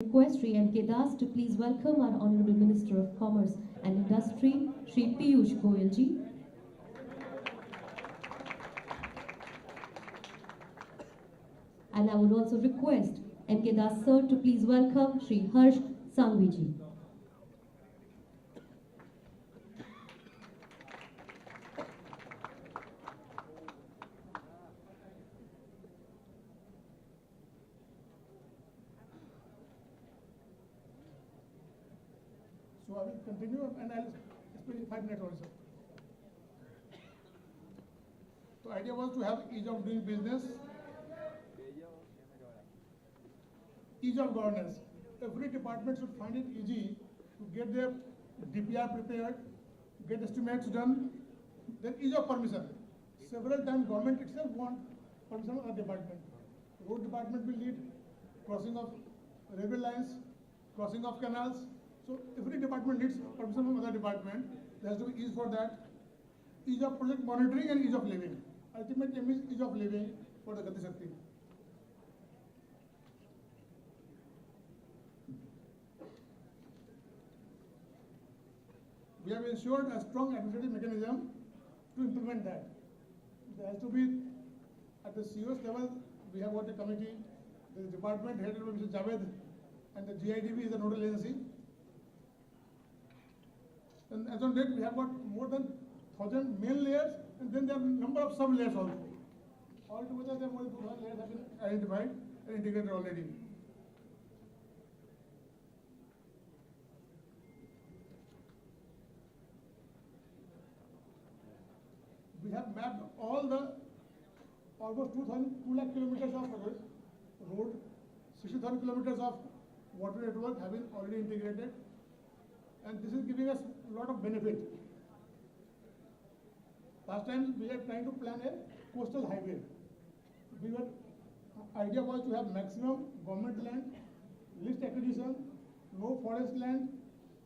Request Sri M.K. Das to please welcome our Honorable Minister of Commerce and Industry, Sri Piyush Goyal ji. And I would also request M.K. Das sir to please welcome Sri Harsh Sanghvi ji. So I will continue and I'll explain in 5 minutes also. So idea was to have ease of doing business, ease of governance. Every department should find it easy to get their DPR prepared, get estimates done, then ease of permission. Several times government itself wants permission of a department. Road department will need crossing of railway lines, crossing of canals. So every department needs permission from other department. There has to be ease for that. Ease of project monitoring and ease of living. Ultimate aim is ease of living for the Gati Shakti. We have ensured a strong administrative mechanism to implement that. There has to be at the COS level. We have got a committee. The department headed by Mr. Javed, and the GIDB is the nodal agency. And as on date, we have got more than 1,000 main layers, and then there are a number of sub layers also. Altogether, there are more than 2,000 layers have been identified and integrated already. We have mapped all the almost 2 lakh kilometers of road, 60,000 kilometers of water network have been already integrated, and this is giving us a lot of benefit. Last time we were trying to plan a coastal highway. Idea was to have maximum government land, least acquisition, no forest land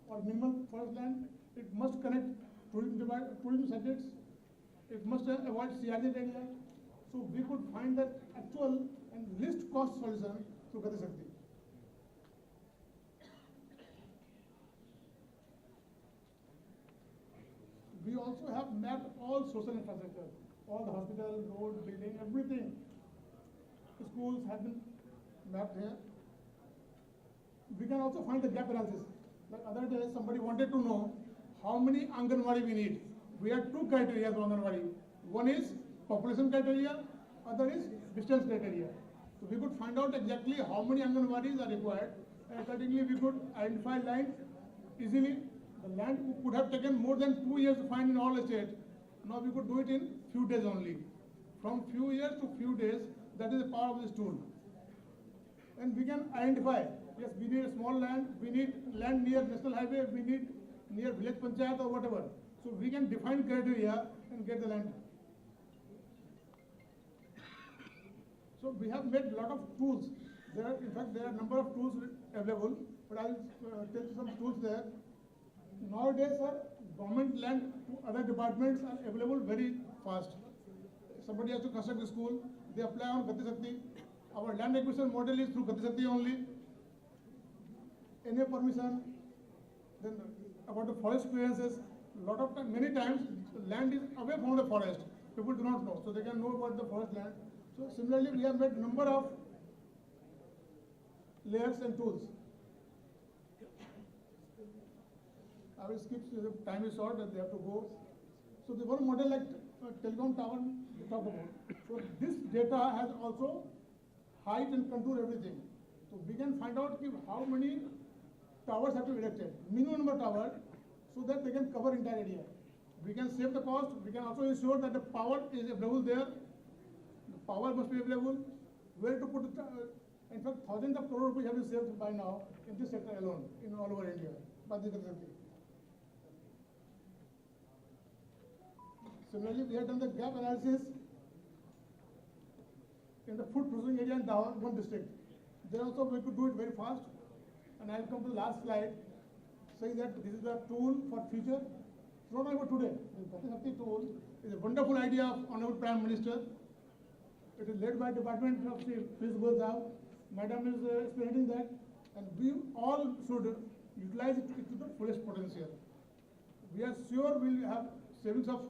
or minimal forest land. It must connect tourism subjects. It must avoid CRZ area. So we could find that actual and least cost solution to Gati Shakti. We also have mapped all social infrastructure, all the hospital, road, building, everything. The schools have been mapped here. We can also find the gap analysis. Like other day, somebody wanted to know how many Anganwadi we need. We have 2 criteria for Anganwadi. One is population criteria, other is distance criteria. So we could find out exactly how many Anganwadis are required, and accordingly we could identify land easily. The land could have taken more than 2 years to find in all states. Now we could do it in few days only. From few years to few days, that is the power of this tool. And we can identify, yes, we need a small land, we need land near national highway, we need near village panchayat or whatever. So we can define criteria and get the land. So we have made a lot of tools. In fact, there are a number of tools available, but I will tell you some tools there. Nowadays, government land to other departments are available very fast. Somebody has to construct a school, they apply on Gati Shakti. Our land acquisition model is through Gati Shakti only. NA permission, then about the forest clearances, many times land is away from the forest. People do not know, so they can know about the forest land. So similarly, we have made number of layers and tools. I will skip, the time is short and they have to go. So the one model like telecom tower we talk about. So this data has also height and contour everything. So we can find out how many towers have to be erected, minimum number of towers, so that they can cover entire area. We can save the cost. We can also ensure that the power is available there. The power must be available. Where to put the, in fact, thousands of crore rupees have been saved by now in this sector alone, in all over India, by this facility. Similarly, we have done the gap analysis in the food processing area in one district. There also we could do it very fast. And I will come to the last slide, saying that this is the tool for future. Not only for today. The Gati Shakti tool is a wonderful idea of Honorable Prime Minister. It is led by Department of State, Please go down. Madam is spearheading that. and we all should utilize it to the fullest potential. We are sure we will have savings of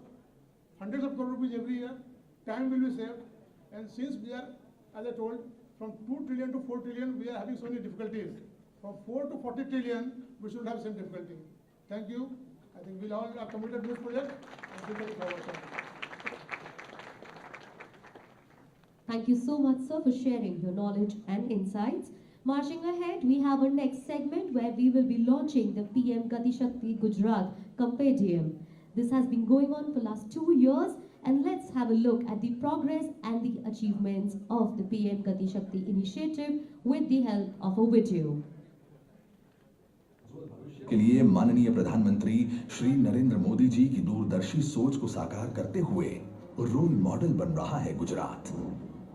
hundreds of crore rupees every year, time will be saved, and since we are, as I told, from 2 trillion to 4 trillion, we are having so many difficulties. From 4 to 40 trillion, we should have same difficulty. Thank you. I think we all are committed to this project and we take it forward. Thank you so much, sir, for sharing your knowledge and insights. Marching ahead, we have our next segment where we will be launching the PM GATI SHAKTI Gujarat Compendium. This has been going on for the last 2 years, and let's have a look at the progress and the achievements of the PM GATI SHAKTI initiative with the help of a video. के लिए माननीय प्रधानमंत्री श्री नरेंद्र मोदी जी की दूरदर्शी सोच को साकार करते हुए रोल मॉडल बन रहा है गुजरात।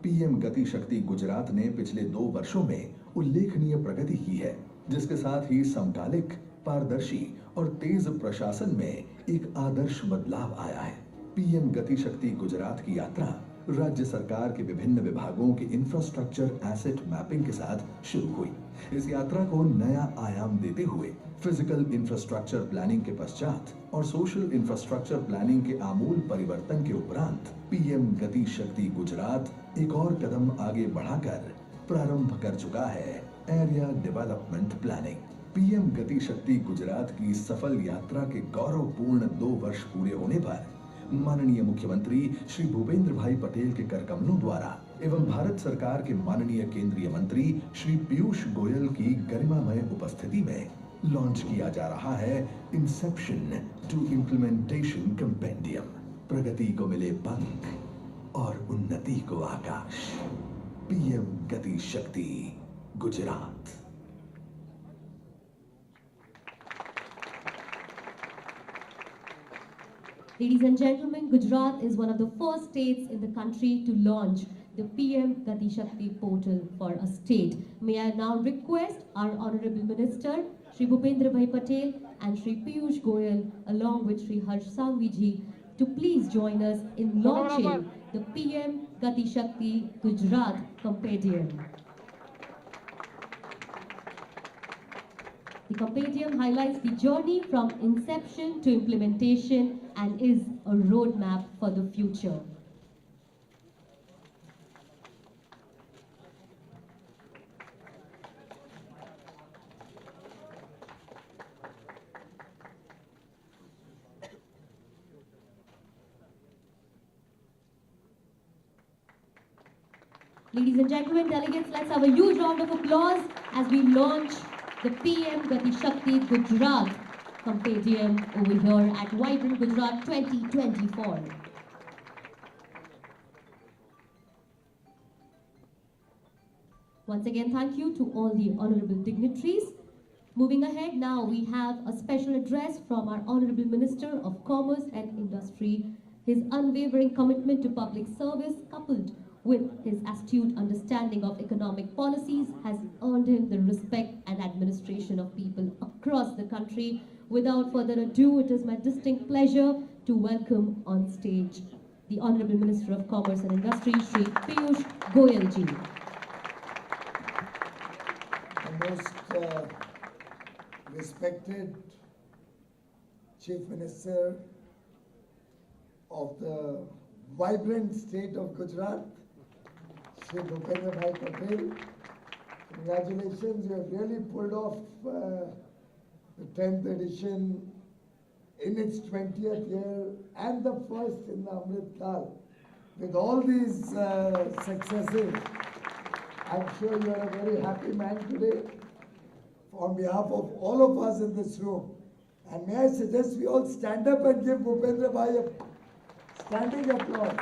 पीएम गति शक्ति गुजरात ने पिछले 2 वर्षों में उल्लेखनीय प्रगति की है, जिसके साथ ही समकालिक, पारदर्शी और तेज प्रशासन में एक आदर्श बदलाव आया है। पीएम गति शक्ति गुजरात की यात्रा राज्य सरकार के विभिन्न विभागों के इंफ्रास्ट्रक्चर एसेट मैपिंग के साथ शुरू हुई। इस यात्रा को नया आयाम देते हुए फिजिकल इंफ्रास्ट्रक्चर प्लानिंग के पश्चात और सोशल इंफ्रास्ट्रक्चर प्लानिंग के आमूल परिवर्तन के उपरांत पीएम गति शक्ति गुजरात एक और कदम आगे बढ़ाकर प्रारंभ कर चुका है एरिया डेवलपमेंट प्लानिंग। पीएम गति शक्ति गुजरात की सफल यात्रा के गौरवपूर्ण 2 वर्ष पूरे होने पर माननीय मुख्यमंत्री श्री भूपेंद्र भाई पटेल के कर कमलों द्वारा एवं भारत सरकार के माननीय केंद्रीय मंत्री श्री पीयूष गोयल की गरिमामय उपस्थिति में लॉन्च किया जा रहा है इंसेप्शन टू इम्प्लीमेंटेशन कंपेंडियम। प्रगति को मिले पंख और उन्नति को आकाश। पीएम गति शक्ति Gujarat. Ladies and gentlemen, Gujarat is one of the first states in the country to launch the PM Gati Shakti portal for a state. May I now request our Honorable Minister, Shri Bhupendra Bhai Patel and Shri Piyush Goyal, along with Shri Harsh Sanghvi ji, to please join us in launching the PM Gati Shakti Gujarat Compendium. The compendium highlights the journey from inception to implementation and is a roadmap for the future. Ladies and gentlemen, delegates, let's have a huge round of applause as we launch the PM Gati Shakti Gujarat Compendium over here at Vibrant Gujarat 2024. Once again, thank you to all the honorable dignitaries. Moving ahead, now we have a special address from our Honorable Minister of Commerce and Industry. His unwavering commitment to public service, coupled with his astute understanding of economic policies, has earned him the respect and admiration of people across the country. Without further ado, it is my distinct pleasure to welcome on stage the Honorable Minister of Commerce and Industry, Shri Piyush Goyal ji. The most respected Chief Minister of the vibrant state of Gujarat, Shri Bhupendra Bhai Patel. Congratulations, you have really pulled off the 10th edition in its 20th year and the first in the Amrit Kal. With all these successes, I'm sure you are a very happy man today. On behalf of all of us in this room, and may I suggest we all stand up and give Bhupendra Bhai a standing applause.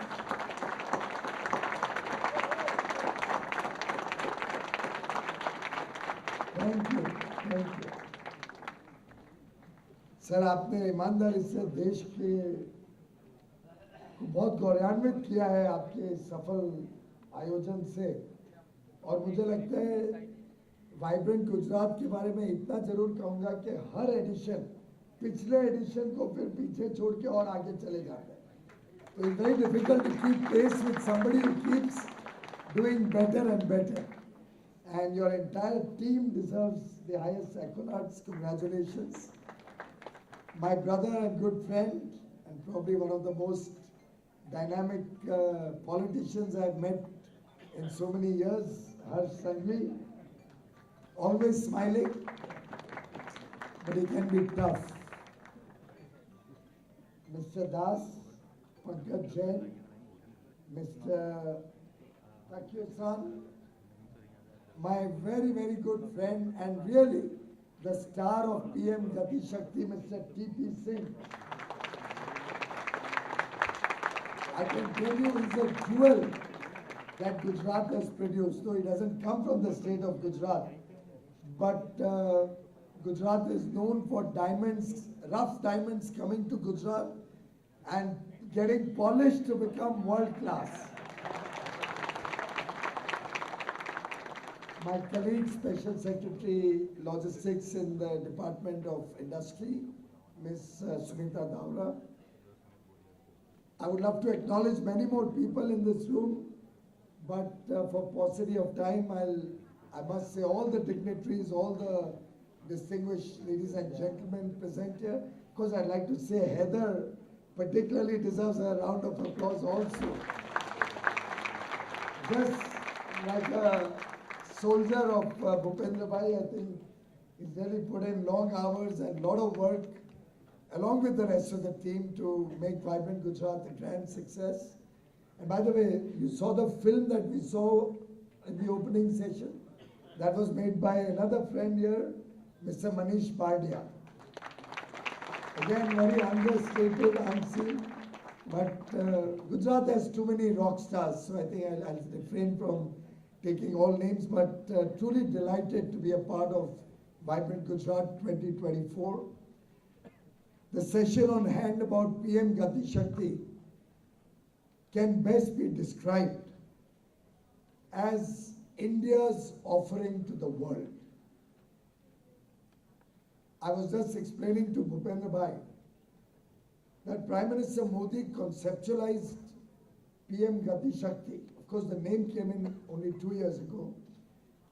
Thank you, thank you. Sir, आपने ईमानदारी से देश के को बहुत गौरवान्वित किया है आपके सफल आयोजन से, और मुझे लगता है वाइब्रेंट गुजरात के बारे में इतना जरूर कहूँगा कि हर एडिशन पिछले एडिशन को फिर पीछे छोड़ के और आगे चले जाते हैं. तो it's very difficult to keep pace with somebody who keeps doing better and better. and your entire team deserves the highest accolades. Congratulations. My brother and good friend, and probably one of the most dynamic politicians I've met in so many years, Harsh Sanghvi, always smiling, but he can be tough. Mr. Das, Pankaj Jain, Mr. Takyo-san, my very, very good friend and really the star of PM Gati Shakti, Mr. T.P. Singh. I can tell you he's a jewel that Gujarat has produced. Though he doesn't come from the state of Gujarat, but Gujarat is known for diamonds, rough diamonds coming to Gujarat and getting polished to become world class. My colleague, Special Secretary Logistics in the Department of Industry, Ms. Sunita Daura. I would love to acknowledge many more people in this room, but for paucity of time, I must say all the dignitaries, all the distinguished ladies and gentlemen present here, because I'd like to say Heather particularly deserves a round of applause also. Just like a soldier of Bhupendra Bhai, I think he's really put in long hours and a lot of work along with the rest of the team to make Vibrant Gujarat a grand success. And by the way, you saw the film that we saw in the opening session. That was made by another friend here, Mr. Manish Pardia. Again, very understated, unseen. But Gujarat has too many rock stars, so I think I'll refrain from taking all names, but truly delighted to be a part of Vibrant Gujarat 2024. The session on hand about PM Gati Shakti can best be described as India's offering to the world. I was just explaining to Bhupendra Bhai that Prime Minister Modi conceptualized PM Gati Shakti. Of course, the name came in only 2 years ago.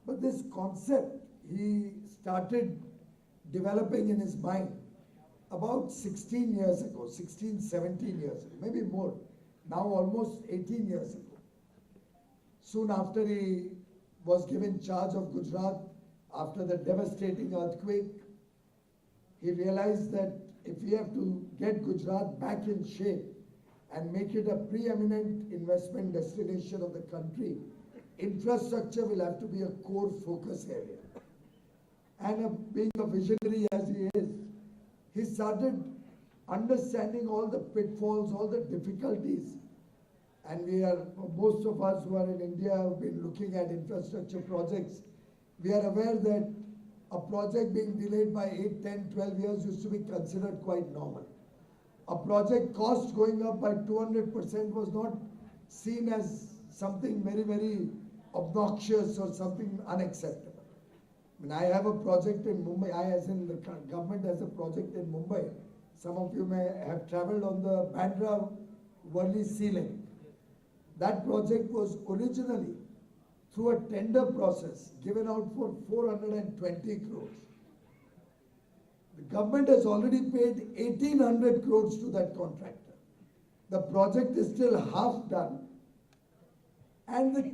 But this concept he started developing in his mind about 16 years ago, 16, 17 years ago, maybe more. Now almost 18 years ago. Soon after he was given charge of Gujarat, after the devastating earthquake, he realized that if we have to get Gujarat back in shape and make it a preeminent investment destination of the country, infrastructure will have to be a core focus area. And being a visionary as he is, he started understanding all the pitfalls, all the difficulties. And most of us who are in India have been looking at infrastructure projects. We are aware that a project being delayed by 8, 10, 12 years used to be considered quite normal. A project cost going up by 200% was not seen as something very, very obnoxious or something unacceptable. I have a project in Mumbai, as in the government has a project in Mumbai. Some of you may have traveled on the Bandra-Worli Sea Link. That project was originally, through a tender process, given out for 420 crores. The government has already paid 1,800 crores to that contractor. The project is still half done, and the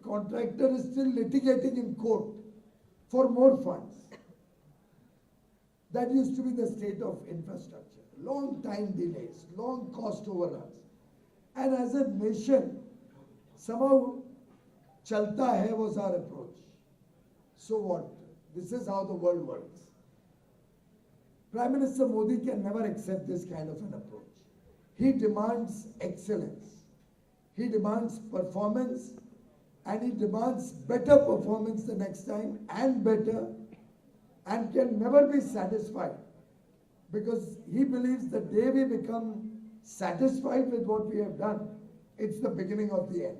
contractor is still litigating in court for more funds. That used to be the state of infrastructure. Long time delays, long cost overruns. And as a nation, somehow, chalta hai was our approach. So what? This is how the world works. Prime Minister Modi can never accept this kind of an approach. He demands excellence. He demands performance, and he demands better performance the next time and better, and can never be satisfied, because he believes the day we become satisfied with what we have done, it's the beginning of the end.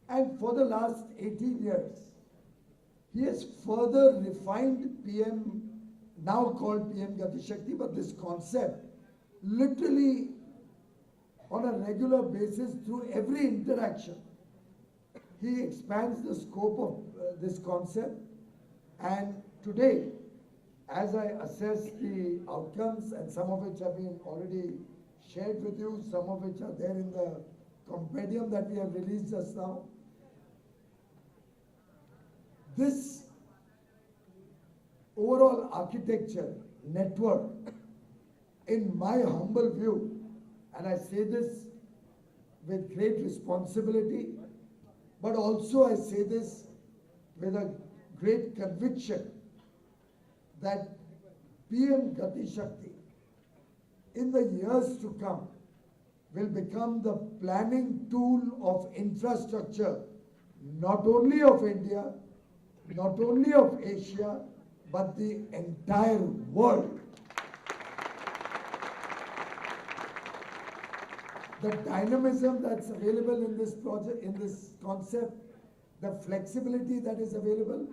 And for the last 18 years, he has further refined PM, now called PM Gati Shakti, but this concept literally on a regular basis through every interaction. he expands the scope of this concept. And today, as I assess the outcomes, and some of which have been already shared with you, some of which are there in the compendium that we have released just now, this overall architecture, network, in my humble view, and I say this with great responsibility, but also I say this with a great conviction, that PM GATI SHAKTI in the years to come will become the planning tool of infrastructure, not only of India, not only of Asia, but the entire world. The dynamism that's available in this project, in this concept, the flexibility that is available,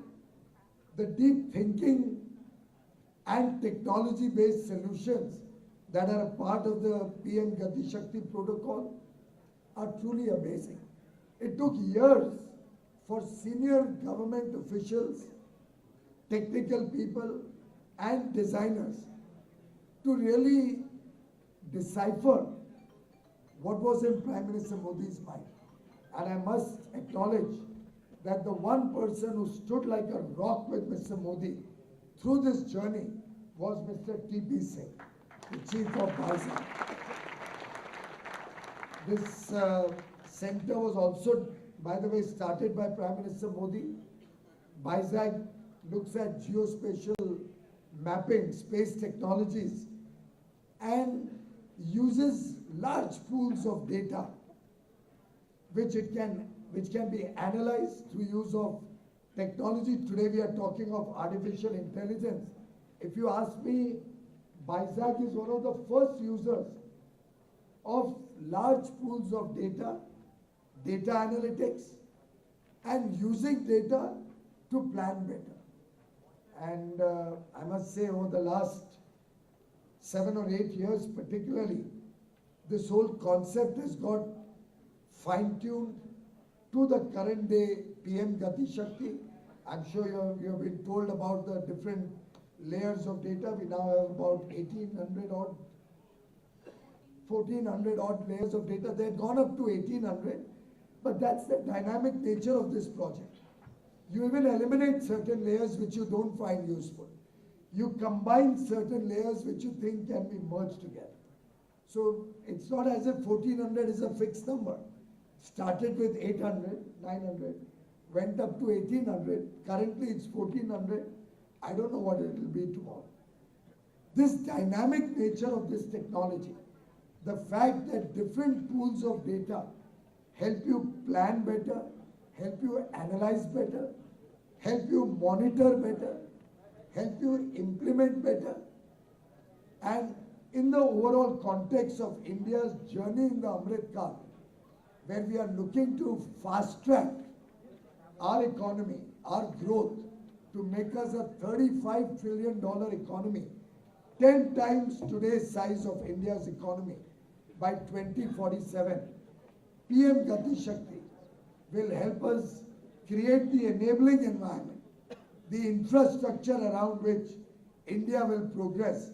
the deep thinking and technology-based solutions that are a part of the PM GATI SHAKTI protocol are truly amazing. It took years for senior government officials, technical people, and designers to really decipher what was in Prime Minister Modi's mind. And I must acknowledge that the one person who stood like a rock with Mr. Modi through this journey was Mr. T.P. Singh, the Chief of BISAG. This center was also, by the way, started by Prime Minister Modi. BISAG looks at geospatial mapping, space technologies, and uses large pools of data which can be analyzed through use of technology. Today we are talking of artificial intelligence. If you ask me, BISAG is one of the first users of large pools of data, data analytics, and using data to plan better. And I must say, over the last 7 or 8 years particularly, this whole concept has got fine-tuned to the current day PM GATI SHAKTI. I'm sure you have been told about the different layers of data. We now have about 1,400 odd layers of data. They had gone up to 1,800, but that's the dynamic nature of this project. You even eliminate certain layers which you don't find useful. You combine certain layers which you think can be merged together. So it's not as if 1,400 is a fixed number. Started with 800, 900, went up to 1,800. Currently it's 1,400. I don't know what it will be tomorrow. This dynamic nature of this technology, the fact that different pools of data help you plan better, help you analyze better, help you monitor better, help you implement better, and in the overall context of India's journey in the Amrit Kaal, where we are looking to fast track our economy, our growth, to make us a $35 trillion economy, 10 times today's size of India's economy by 2047. PM GATI SHAKTI will help us create the enabling environment, the infrastructure around which India will progress,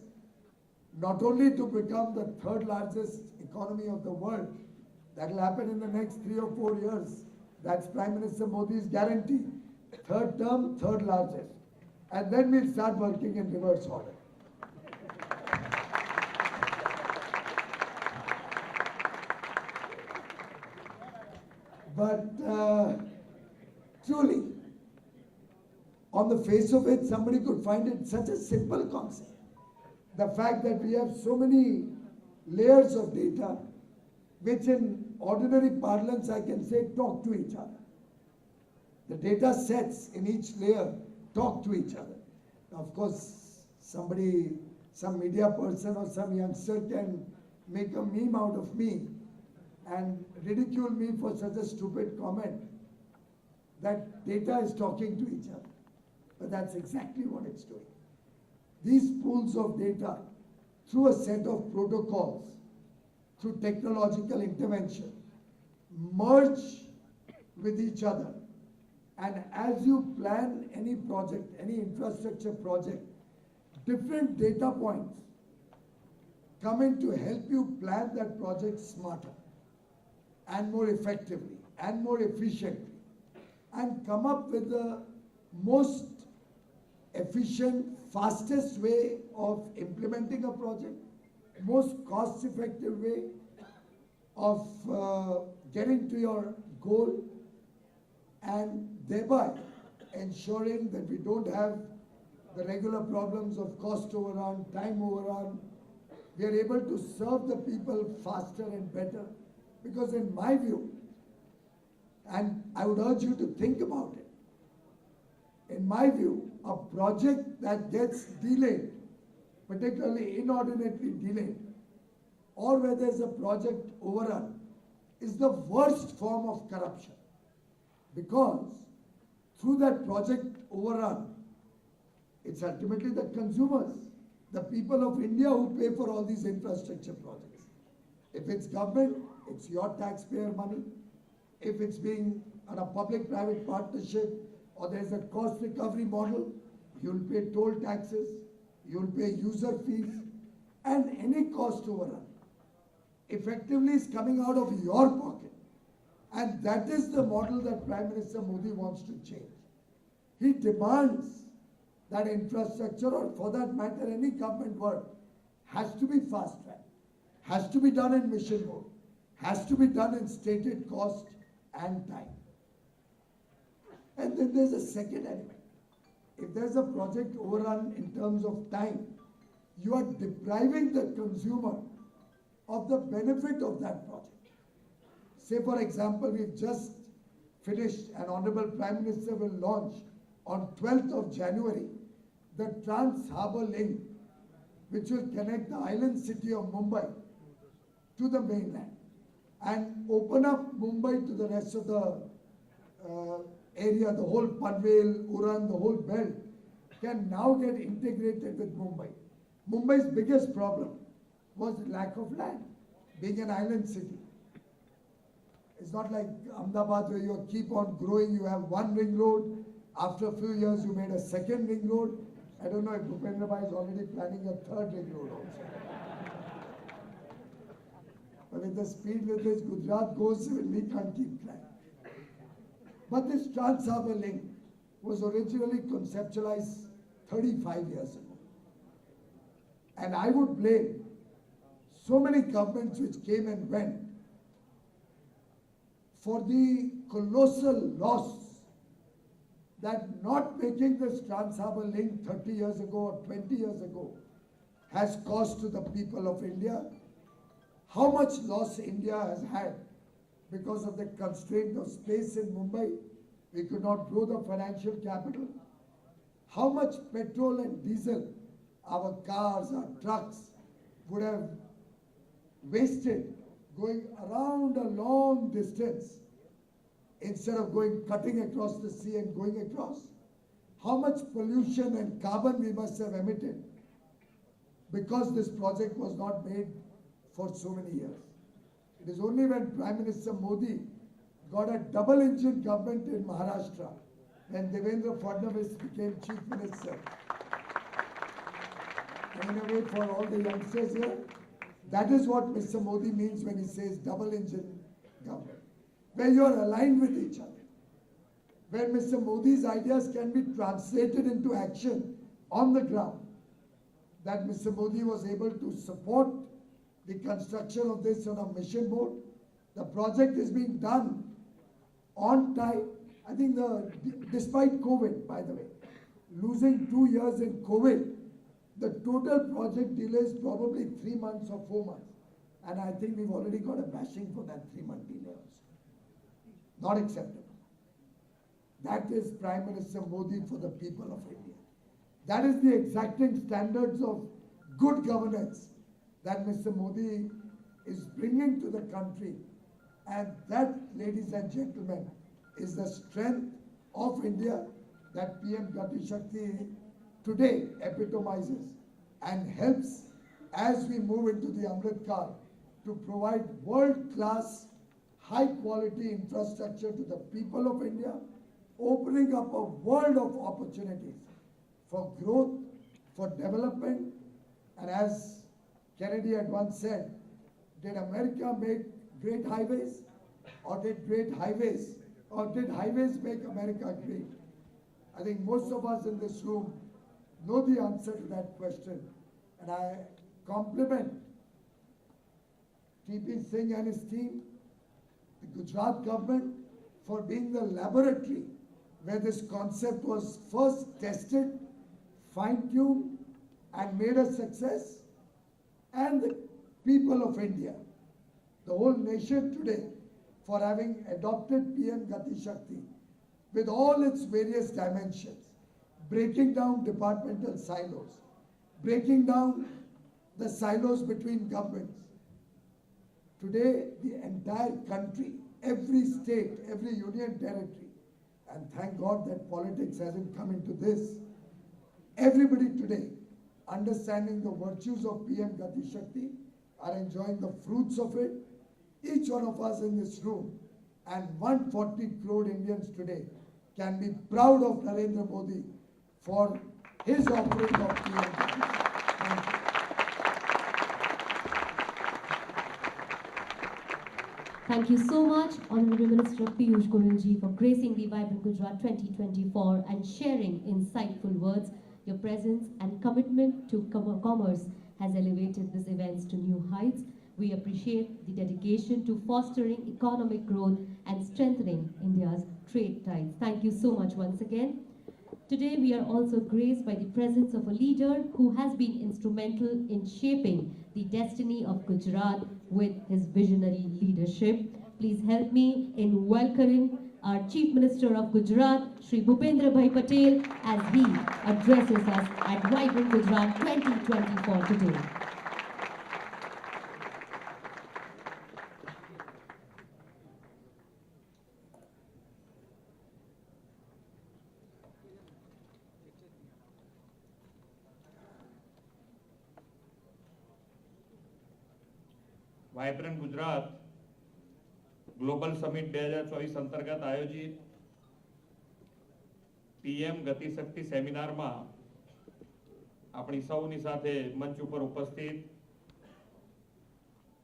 not only to become the third largest economy of the world. That will happen in the next 3 or 4 years. That's Prime Minister Modi's guarantee. Third term, third largest. And then we'll start working in reverse order. But truly, on the face of it, somebody could find it such a simple concept. The fact that we have so many layers of data, which in ordinary parlance I can say talk to each other. The data sets in each layer talk to each other. Now, of course, some media person or some youngster can make a meme out of me and ridicule me for such a stupid comment that data is talking to each other. But that's exactly what it's doing. These pools of data, through a set of protocols, through technological intervention, merge with each other. And as you plan any project, any infrastructure project, different data points come in to help you plan that project smarter and more effectively and more efficiently, and come up with the most efficient, fastest way of implementing a project, most cost-effective way of getting to your goal, and thereby ensuring that we don't have the regular problems of cost overrun, time overrun. We are able to serve the people faster and better, because in my view, and I would urge you to think about it, in my view, a project that gets delayed, particularly inordinately delayed, or where there's a project overrun, is the worst form of corruption. Because through that project overrun, it's ultimately the consumers, the people of India who pay for all these infrastructure projects. If it's government, it's your taxpayer money. If it's being on a public-private partnership or there's a cost recovery model, you'll pay toll taxes, you'll pay user fees, and any cost overrun effectively is coming out of your pocket. And that is the model that Prime Minister Modi wants to change. He demands that infrastructure, or for that matter any government work, has to be fast-tracked, has to be done in mission mode, has to be done in stated cost and time. And then there's a second element. If there's a project overrun in terms of time, you are depriving the consumer of the benefit of that project. Say, for example, we've just finished, and Honorable Prime Minister will launch on 12th of January, the Trans-Harbour Link, which will connect the island city of Mumbai to the mainland and open up Mumbai to the rest of the area. The whole Panvel, Uran, the whole belt can now get integrated with Mumbai. Mumbai's biggest problem was lack of land, being an island city. It's not like Ahmedabad where you keep on growing, you have one ring road, after a few years you made a second ring road. I don't know if Bhupendra Bhai is already planning a third ring road also. But with the speed with which Gujarat goes, we can't keep track. But this Trans-Harbour Link was originally conceptualized 35 years ago. And I would blame so many governments which came and went for the colossal loss that not making this Trans-Harbour Link 30 years ago or 20 years ago has caused to the people of India. How much loss India has had because of the constraint of space in Mumbai. We could not grow the financial capital. How much petrol and diesel our cars, our trucks would have wasted going around a long distance instead of cutting across the sea and going across. How much pollution and carbon we must have emitted because this project was not made for so many years. It is only when Prime Minister Modi got a double-engine government in Maharashtra, when Devendra Fadnavis became Chief Minister. And in a way, for all the youngsters here, that is what Mr. Modi means when he says double-engine government, where you are aligned with each other, where Mr. Modi's ideas can be translated into action on the ground, that Mr. Modi was able to support the construction of this on a mission mode. The project is being done on time. I think despite COVID, by the way, losing 2 years in COVID, the total project delay is probably 3 months or 4 months. And I think we've already got a bashing for that 3-month delay also. Not acceptable. That is Prime Minister Modi for the people of India. That is the exacting standards of good governance that Mr. Modi is bringing to the country. And that, ladies and gentlemen, is the strength of India that PM GATI Shakti today epitomizes and helps as we move into the Amrit Kaal to provide world-class, high quality infrastructure to the people of India, opening up a world of opportunities for growth, for development. And as Kennedy had once said, did America make great highways, or did highways make America great? I think most of us in this room know the answer to that question. And I compliment T.P. Singh and his team, the Gujarat government, for being the laboratory where this concept was first tested, fine-tuned, and made a success. And the people of India, the whole nation today, for having adopted PM GATI Shakti with all its various dimensions, breaking down departmental silos, breaking down the silos between governments. Today, the entire country, every state, every union territory, and thank God that politics hasn't come into this, everybody today, understanding the virtues of PM GATI Shakti, are enjoying the fruits of it. Each one of us in this room and 140 crore Indians today can be proud of Narendra Modi for his offering of PM GATI Shakti. Thank you so much, Honorable Minister Piyush Goyal ji, for gracing the Vibrant Gujarat 2024 and sharing insightful words. Your presence and commitment to commerce has elevated these events to new heights. We appreciate the dedication to fostering economic growth and strengthening India's trade ties. Thank you so much once again. Today, we are also graced by the presence of a leader who has been instrumental in shaping the destiny of Gujarat with his visionary leadership. Please help me in welcoming our Chief Minister of Gujarat, Shri Bhupendra Bhai Patel, as he addresses us at Vibrant Gujarat 2024 today. Vibrant Gujarat global summit 2024 અંતર્ગત આયોજિત PM ગતિ શક્તિ સેમિનારમાં આપણી સૌની સાથે મંચ ઉપર ઉપસ્થિત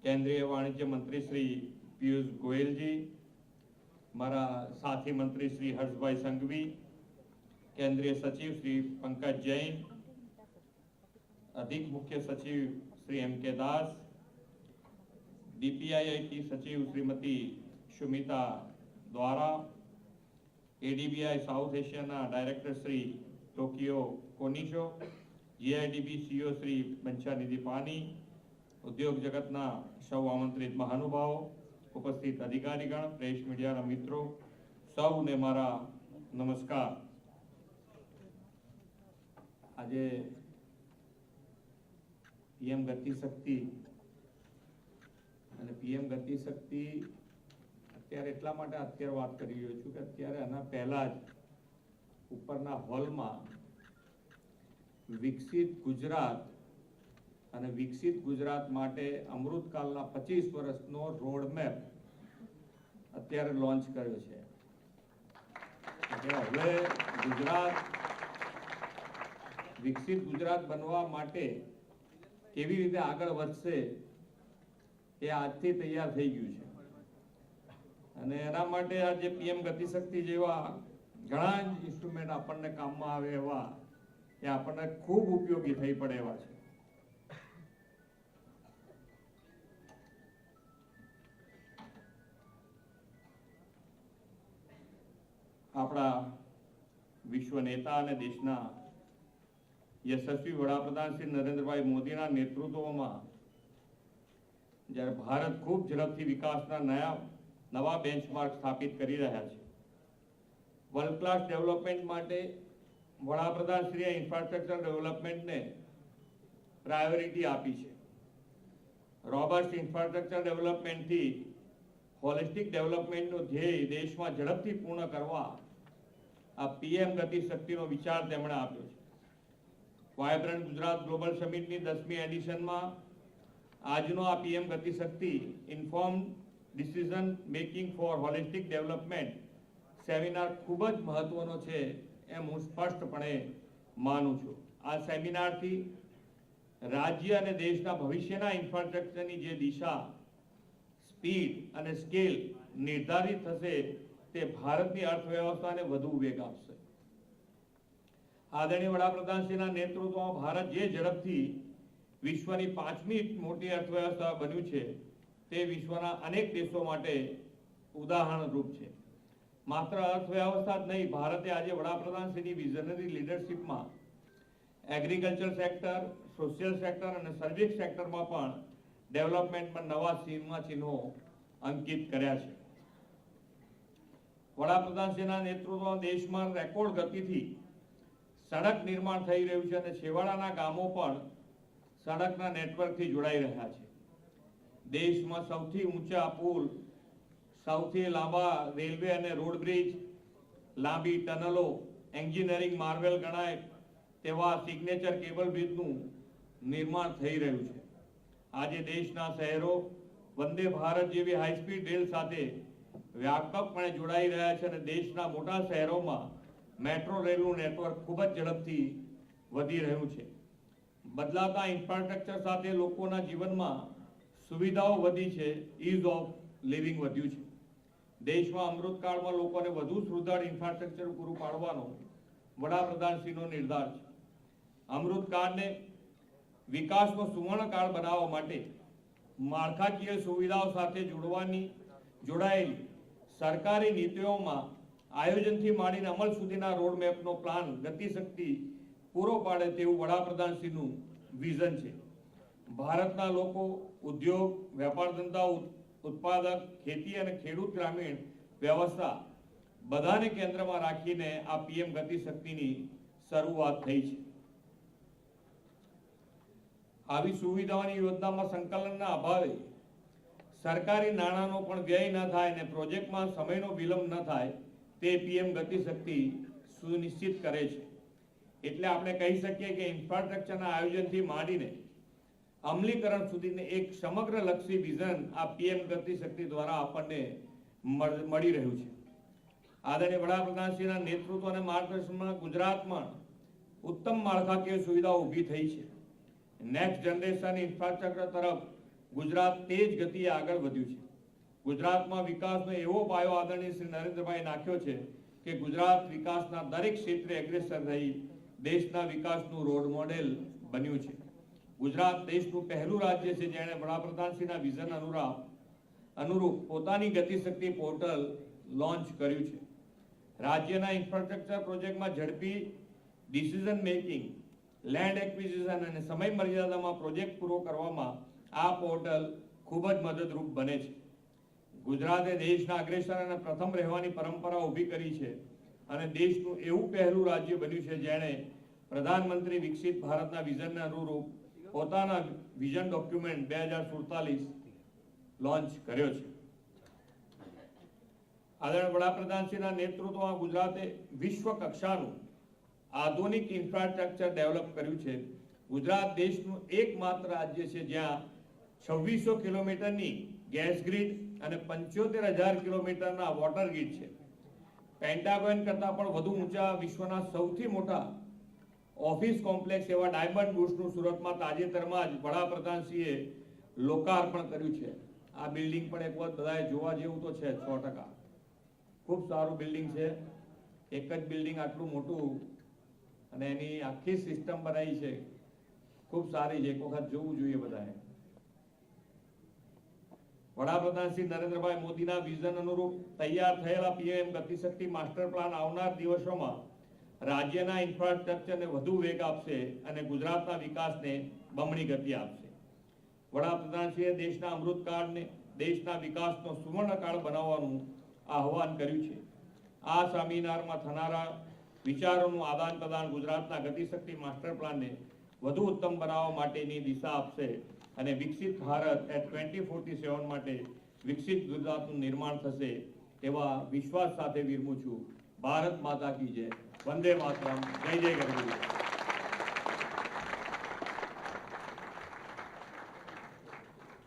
કેન્દ્રીય વાણિજ્ય મંત્રી શ્રી પિયુષ ગોયલજી, મારા સાથી મંત્રી શ્રી હર્ષભાઈ સંઘવી, કેન્દ્રીય સચિવ શ્રી પંકજ જૈન, અધિક મુખ્ય સચિવ શ્રી એમ.કે. દાસ, DPIIT સચિવ શ્રીમતી સુમિતા દ્વારા, ADBI સાઉથ એશિયાના director Shri Tokio Konishi, GIDB CEO Shri Banchhanidhi Pani, ઉદ્યોગ જગતના સૌ આમંત્રિત મહાનુભાવો, ઉપસ્થિત અધિકારીગણ, પ્રેસ મીડિયાના મિત્રો, સૌને મારા નમસ્કાર. આજે PM ગતિ શક્તિ અને PM ગતિ શક્તિ અત્યારે એટલા માટે અત્યારે વાત કરી રહ્યો છું કે અત્યારે આના પહેલા જ ઉપરના હોલમાં વિકસિત ગુજરાત અને વિકસિત ગુજરાત માટે અમૃતકાલના 25 વર્ષનો રોડ મેપ અત્યારે લોન્ચ કર્યો છે. હવે ગુજરાત વિકસિત ગુજરાત બનવા માટે કેવી રીતે આગળ વધશે એ આજથી તૈયાર થઈ ગયું છે. અને એના માટે આ જે PM ગતિ શક્તિ જેવા ઘણા ઇન્સ્ટ્રુમેન્ટ આપણને કામમાં આવે એવા એ આપણને ખૂબ ઉપયોગી થઈ પડે એવા છે. આપણા વિશ્વ નેતા અને દેશના યશસ્વી વડાપ્રધાન શ્રી નરેન્દ્રભાઈ મોદીના નેતૃત્વમાં જ્યારે ભારત ખૂબ ઝડપથી વિકાસના નવા બેન્ચમાર્ક સ્થાપિત કરી રહ્યા છે. વર્લ્ડ ક્લાસ ડેવલપમેન્ટ માટે વડાપ્રધાનશ્રીએ ઇન્ફ્રાસ્ટ્રક્ચર ડેવલપમેન્ટને પ્રાયોરિટી આપી છે. રોબસ્ટ ઇન્ફ્રાસ્ટ્રક્ચર ડેવલપમેન્ટથી હોલિસ્ટિક ડેવલપમેન્ટનો ધ્યેય દેશમાં ઝડપથી પૂર્ણ કરવા આ PM ગતિ શક્તિનો વિચાર તેમણે આપ્યો છે. વાયબ્રન્ટ ગુજરાત ગ્લોબલ સમિટની 10મી એડિશનમાં આજનો આ PM Gati Shakti inform decision making for holistic development seminar ખૂબ જ મહત્વનો છે એમ હું સ્પષ્ટપણે માનું છું. આ સેમિનારથી રાજ્ય અને દેશના ભવિષ્યના ઇન્ફ્રાસ્ટ્રક્ચરની જે દિશા, સ્પીડ અને સ્કેલ નિર્ધારિત થશે તે ભારતની અર્થવ્યવસ્થાને વધુ વેગ આપશે. આદરણીય વડાપ્રધાનશ્રીના નેતૃત્વમાં ભારત જે ઝડપથી વિશ્વની 5મી મોટી અર્થવ્યવસ્થા બન્યું છે તે વિશ્વના અનેક દેશો માટે ઉદાહરણરૂપ છે. માત્ર અર્થવ્યવસ્થા જ નહીં, ભારતે આજે વડાપ્રધાનશ્રીની વિઝનરી લીડરશિપમાં એગ્રીકલ્ચર સેક્ટર, સોશિયલ સેક્ટર અને સર્વિસ સેક્ટરમાં પણ ડેવલપમેન્ટમાં નવા ચિહ્નો અંકિત કર્યા છે. વડાપ્રધાનશ્રીના નેતૃત્વમાં દેશમાં રેકોર્ડ ગતિથી સડક નિર્માણ થઈ રહ્યું છે અને છેવાડાના ગામો પણ સડકના નેટવર્કથી જોડાઈ રહ્યા છે. દેશમાં સૌથી ઊંચા પુલ, સૌથી લાંબા રેલવે અને રોડ બ્રિજ, લાંબી ટનલો, એન્જિનિયરિંગ માર્વેલ ગણાય તેવા સિગ્નેચર કેબલ બ્રિજનું નિર્માણ થઈ રહ્યું છે. આજે દેશના શહેરો વંદે ભારત જેવી હાઈસ્પીડ રેલ સાથે વ્યાપકપણે જોડાઈ રહ્યા છે અને દેશના મોટા શહેરોમાં મેટ્રો રેલનું નેટવર્ક ખૂબ જ ઝડપથી વધી રહ્યું છે. બદલાતા ઇન્ફ્રાસ્ટ્રક્ચર સાથે લોકોના જીવનમાં સુવિધાઓ વધી છે, ઇઝ ઓફ લિવિંગ વધ્યું છે. દેશમાં અમૃતકાળમાં લોકોને વધુ સુદૃઢ ઇન્ફ્રાસ્ટ્રક્ચર પૂરું પાડવાનો વડાપ્રધાનશ્રીનો નિર્ધાર છે. અમૃતકાળને વિકાસનો સુવર્ણકાળ બનાવવા માટે માળખાકીય સુવિધાઓ સાથે જોડાયેલી સરકારી નીતિઓમાં આયોજનથી માંડીને અમલ સુધીના રોડમેપનો પ્લાન ગતિશક્તિ પૂરો પાડે તેવું વડાપ્રધાનશ્રીનું વિઝન છે. ભારતના લોકો ઉદ્યોગ, વેપાર ધંધા, ઉત્પાદક, ખેતી અને ખેડૂત ગ્રામીણ વ્યવસ્થા બધાને કેન્દ્રમાં રાખીને આ પીએમ ગતિશક્તિની શરૂઆત થઈ છે. આવી સુવિધાઓની યોજનામાં સંકલનના અભાવે સરકારી નાણાંનો પણ વ્યય ન થાય અને પ્રોજેક્ટમાં સમયનો વિલંબ ન થાય તે પીએમ ગતિશક્તિ સુનિશ્ચિત કરે છે. એટલે આપણે કહી શકીએ કે ઇન્ફ્રાસ્ટ્રક્ચરના આયોજનથી માંડીને અમલીકરણ સુધીને એક સમગ્ર લક્ષી વિઝન આ પીએમ ગતિશક્તિ દ્વારા આપણને મળી રહ્યું છે. આદરણીય વડાપ્રધાનશ્રીના નેતૃત્વ અને માર્ગદર્શનમાં ગુજરાતમાં ઉત્તમ માળખાકીય સુવિધાઓ ઊભી થઈ છે. નેક્સ્ટ જનરેશન ઇન્ફ્રાસ્ટ્રક્ચર તરફ ગુજરાત તેજ ગતિએ આગળ વધ્યું છે. ગુજરાતમાં વિકાસનો એવો પાયો આદરણીય શ્રી નરેન્દ્રભાઈ નાખ્યો છે કે ગુજરાત વિકાસના દરેક ક્ષેત્રે અગ્રેસર રહી દેશના વિકાસનું રોડ મોડેલ બન્યું છે. ગુજરાત દેશનું પહેલું રાજ્ય છે જેણે વડાપ્રધાનશ્રીના વિઝન અનુરૂપ પોતાની ગતિશક્તિ પોર્ટલ લોન્ચ કર્યું છે. રાજ્યના ઇન્ફ્રાસ્ટ્રક્ચર પ્રોજેક્ટમાં ઝડપી ડિસિઝન મેકિંગ, લેન્ડ એક્વિઝિશન અને સમય મર્યાદામાં પ્રોજેક્ટ પૂરો કરવામાં આ પોર્ટલ ખૂબ જ મદદરૂપ બને છે. ગુજરાતે દેશના અગ્રેસર અને પ્રથમ રહેવાની પરંપરા ઊભી કરી છે અને દેશનું એવું પહેલું રાજ્ય બન્યું છે જેણે પ્રધાનમંત્રી વિકસિત ભારતના વિઝનને અનુરૂપ પોતાના વિઝન ડોક્યુમેન્ટ 2047 લોન્ચ કર્યો છે. આદરણીય વડાપ્રધાનશ્રીના નેતૃત્વમાં ગુજરાતે વિશ્વ કક્ષાનું આધુનિક ઇન્ફ્રાસ્ટ્રક્ચર ડેવલપ કર્યું છે. ગુજરાત દેશનું એકમાત્ર રાજ્ય છે જ્યાં 2600 કિલોમીટરની ગેસ ગ્રીડ અને 75,000 કિલોમીટરના વોટર ગ્રીડ છે. પેન્ટાગોન કરતાં પણ વધુ ઊંચા વિશ્વના સૌથી મોટા ઓફિસ કોમ્પ્લેક્સ એવા ડાયમંડ બુર્જનું સુરતમાં તાજેતરમાં જ વડાપ્રધાનશ્રીએ લોકાર્પણ કર્યું છે. આ બિલ્ડિંગ પણ એક વખત બધાએ જોવા જેવું તો છે 100%. ખૂબ સારું બિલ્ડિંગ છે. એક જ બિલ્ડિંગ આટલું મોટું અને એની આખી સિસ્ટમ બનાવી છે, ખૂબ સારી છે. એક વખત જોવું જોઈએ બધાએ. વડાપ્રધાન શ્રી નરેન્દ્રભાઈ મોદીના વિઝન અનુરૂપ તૈયાર થયેલા પીએમ ગતિશક્તિ માસ્ટર પ્લાન આવનાર દિવસોમાં રાજ્યના ઇન્ફ્રાસ્ટ્રક્ચરને વધુ વેગ આપશે અને ગુજરાતના વિકાસને બમણી ગતિ આપશે. વડાપ્રધાનશ્રીએ દેશના અમૃતકાળને દેશના વિકાસનો સુવર્ણકાળ બનાવવાનું આહવાન કર્યું છે. આ સેમિનારમાં થનારા વિચારોનું આદાન પ્રદાન ગુજરાતના ગતિશક્તિ માસ્ટર પ્લાનને વધુ ઉત્તમ બનાવવા માટેની દિશા આપશે અને વિકસિત ભારત એટ 2047 માટે વિકસિત ગુજરાતનું નિર્માણ થશે તેવા વિશ્વાસ સાથે વિરમું છું. ભારત માતા કી જય. વંદે માતરમ. જય જય ગરવી.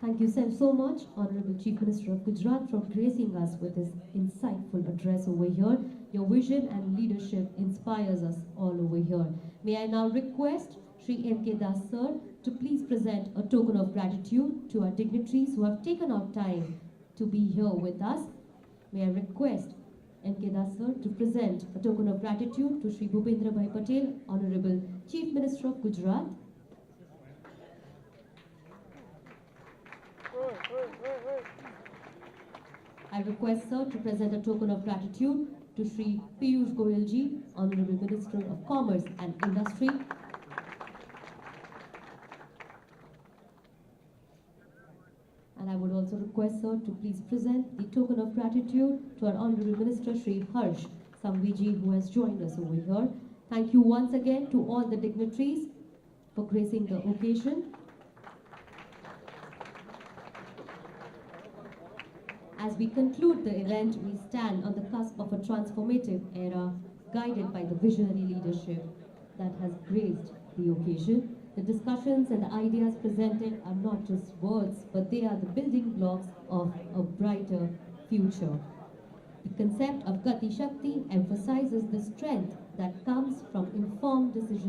Thank you so much, Honorable Chief Minister of Gujarat, for gracing us with his insightful address over here. Your vision and leadership inspires us all over here. May I now request Shri N.K. Das sir to please present a token of gratitude to our dignitaries who have taken out time to be here with us. May I request N.K. Das sir to present a token of gratitude to Shri Bhupendra Bhai Patel, Honorable Chief Minister of Gujarat. I request sir to present a token of gratitude to Shri Piyush Goyal ji, Honorable Minister of Commerce and Industry. And I would also request sir to please present the token of gratitude to our Honorable Minister Shri Harsh Samvi ji, who has joined us over here. Thank you once again to all the dignitaries for gracing the occasion. As we conclude the event, we stand on the cusp of a transformative era guided by the visionary leadership that has graced the occasion. The discussions and the ideas presented are not just words, but they are the building blocks of a brighter future. The concept of Gati Shakti emphasizes the strength that comes from informed decision